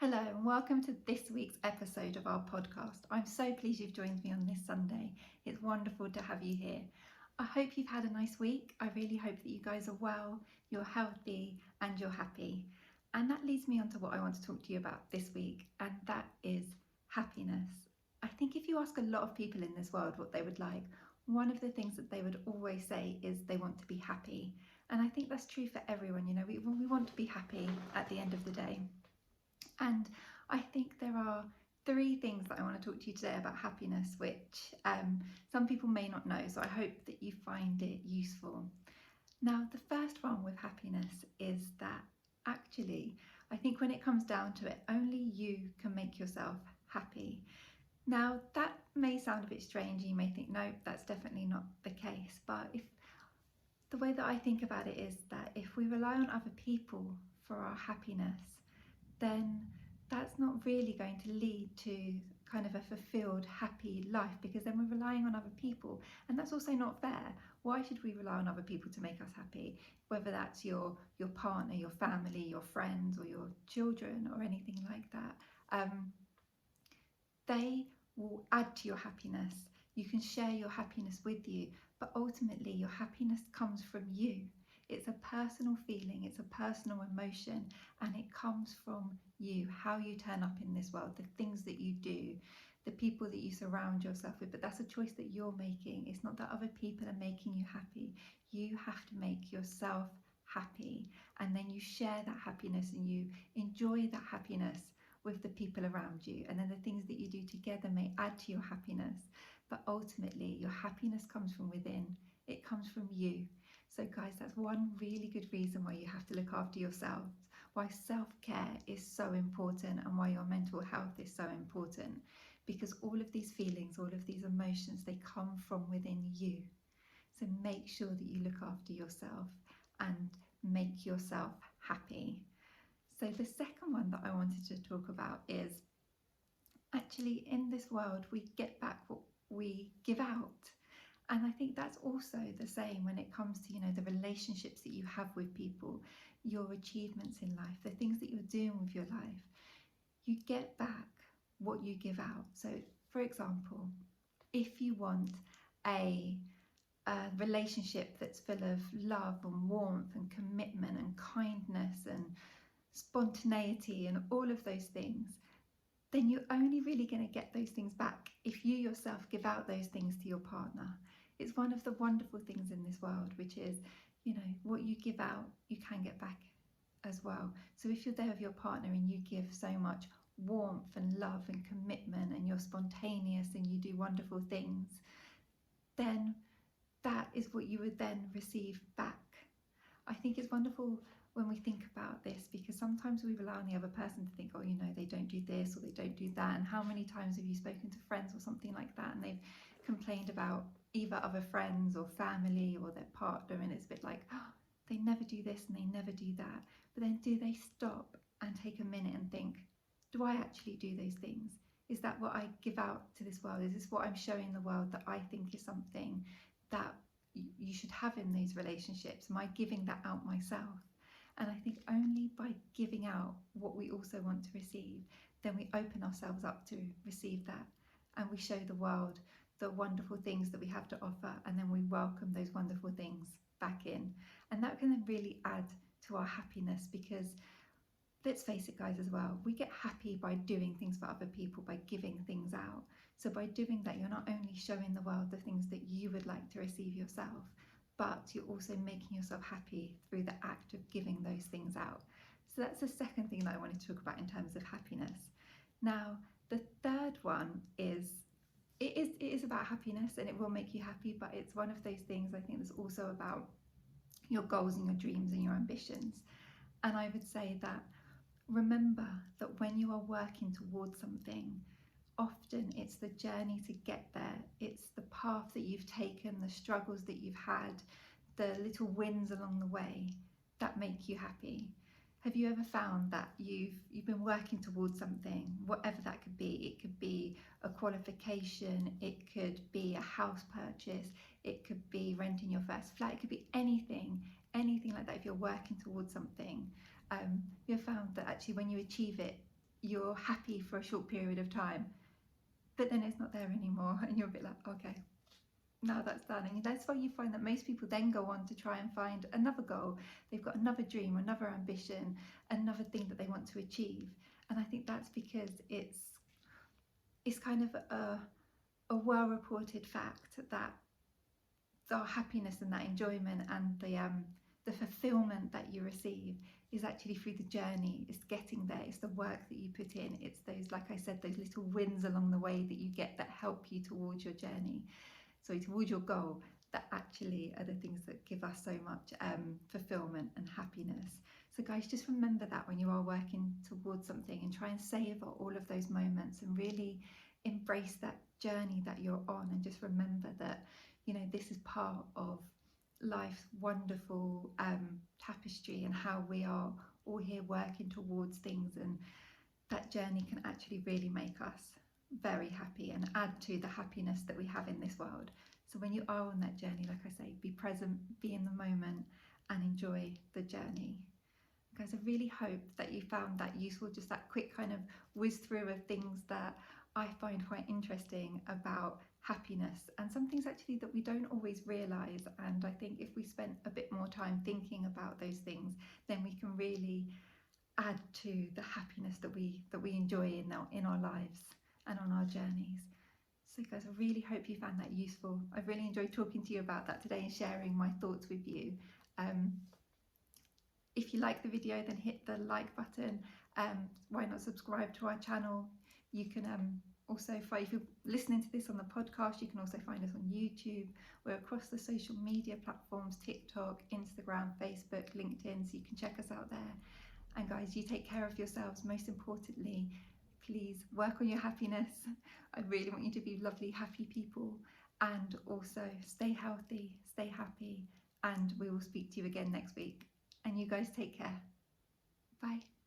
Hello and welcome to this week's episode of our podcast. I'm so pleased you've joined me on this Sunday. It's wonderful to have you here. I hope you've had a nice week. I really hope that you guys are well, you're healthy and you're happy. And that leads me on to what I want to talk to you about this week, and that is happiness. I think if you ask a lot of people in this world what they would like, one of the things that they would always say is they want to be happy. And I think that's true for everyone. You know, we want to be happy at the end of the day. And I think there are three things that I want to talk to you today about happiness, which some people may not know. So I hope that you find it useful. Now, the first one with happiness is that actually, I think when it comes down to it, only you can make yourself happy. Now, that may sound a bit strange. You may think, no, that's definitely not the case. But if the way that I think about it is that if we rely on other people for our happiness, then that's not really going to lead to kind of a fulfilled, happy life, because then we're relying on other people, and that's also not fair. Why should we rely on other people to make us happy? Whether that's your partner, your family, your friends, or your children, or anything like that, they will add to your happiness. You can share your happiness with you, but ultimately your happiness comes from you. It's a personal feeling, it's a personal emotion, and it comes from you, how you turn up in this world, the things that you do, the people that you surround yourself with. But that's a choice that you're making. It's not that other people are making you happy. You have to make yourself happy, and then you share that happiness and you enjoy that happiness with the people around you, and then the things that you do together may add to your happiness. But ultimately your happiness comes from within. It comes from you. So guys, that's one really good reason why you have to look after yourselves, why self-care is so important, and why your mental health is so important, because all of these feelings, all of these emotions, they come from within you. So make sure that you look after yourself and make yourself happy. So the second one that I wanted to talk about is actually, in this world we get back what we give out. And I think that's also the same when it comes to, you know, the relationships that you have with people, your achievements in life, the things that you're doing with your life. You get back what you give out. So for example, if you want a relationship that's full of love and warmth and commitment and kindness and spontaneity and all of those things, then you're only really going to get those things back if you yourself give out those things to your partner. It's one of the wonderful things in this world, which is, you know, what you give out, you can get back as well. So if you're there with your partner and you give so much warmth and love and commitment and you're spontaneous and you do wonderful things, then that is what you would then receive back. I think it's wonderful when we think about this, because sometimes we rely on the other person to think, oh, you know, they don't do this or they don't do that. And how many times have you spoken to friends or something like that and they've complained about either other friends or family or their partner, and it's a bit like, oh, they never do this and they never do that. But then do they stop and take a minute and think, do I actually do those things? Is that what I give out to this world? Is this what I'm showing the world that I think is something that you should have in these relationships? Am I giving that out myself? And I think only by giving out what we also want to receive, then we open ourselves up to receive that, and we show the world the wonderful things that we have to offer, and then we welcome those wonderful things back in. And that can then really add to our happiness, because let's face it, guys, as well, we get happy by doing things for other people, by giving things out. So by doing that, you're not only showing the world the things that you would like to receive yourself, but you're also making yourself happy through the act of giving those things out. So that's the second thing that I wanted to talk about in terms of happiness. Now, the third one is, it is about happiness, and it will make you happy, but it's one of those things I think that's also about your goals and your dreams and your ambitions. And I would say that remember that when you are working towards something, often it's the journey to get there. It's the path that you've taken, the struggles that you've had, the little wins along the way that make you happy. Have you ever found that you've been working towards something, whatever that could be? It could be a qualification, it could be a house purchase, it could be renting your first flat, it could be anything like that. If you're working towards something, you've found that actually when you achieve it, you're happy for a short period of time, but then it's not there anymore, and you're a bit like, okay, now that's done. And that's why you find that most people then go on to try and find another goal. They've got another dream, another ambition, another thing that they want to achieve. And I think that's because it's kind of a well-reported fact that our happiness and that enjoyment and the fulfillment that you receive is actually through the journey. It's getting there. It's the work that you put in. It's those, like I said, those little wins along the way that you get that help you towards your journey. So towards your goal, that actually are the things that give us so much fulfillment and happiness. So guys, just remember that when you are working towards something, and try and savor all of those moments and really embrace that journey that you're on, and just remember that, you know, this is part of life's wonderful tapestry, and how we are all here working towards things, and that journey can actually really make us very happy and add to the happiness that we have in this world. So when you are on that journey, like I say, be present, be in the moment, and enjoy the journey. Guys, I really hope that you found that useful, just that quick kind of whiz through of things that I find quite interesting about happiness, and some things actually that we don't always realise. And I think if we spent a bit more time thinking about those things, then we can really add to the happiness that we enjoy in our lives and on our journeys. So guys, I really hope you found that useful. I've really enjoyed talking to you about that today and sharing my thoughts with you. If you like the video, then hit the like button. Why not subscribe to our channel? You can also find, if you're listening to this on the podcast, you can also find us on YouTube. We're across the social media platforms, TikTok, Instagram, Facebook, LinkedIn, so you can check us out there. And guys, you take care of yourselves. Most importantly, please work on your happiness. I really want you to be lovely, happy people. And also stay healthy, stay happy, and we will speak to you again next week. And you guys take care. Bye.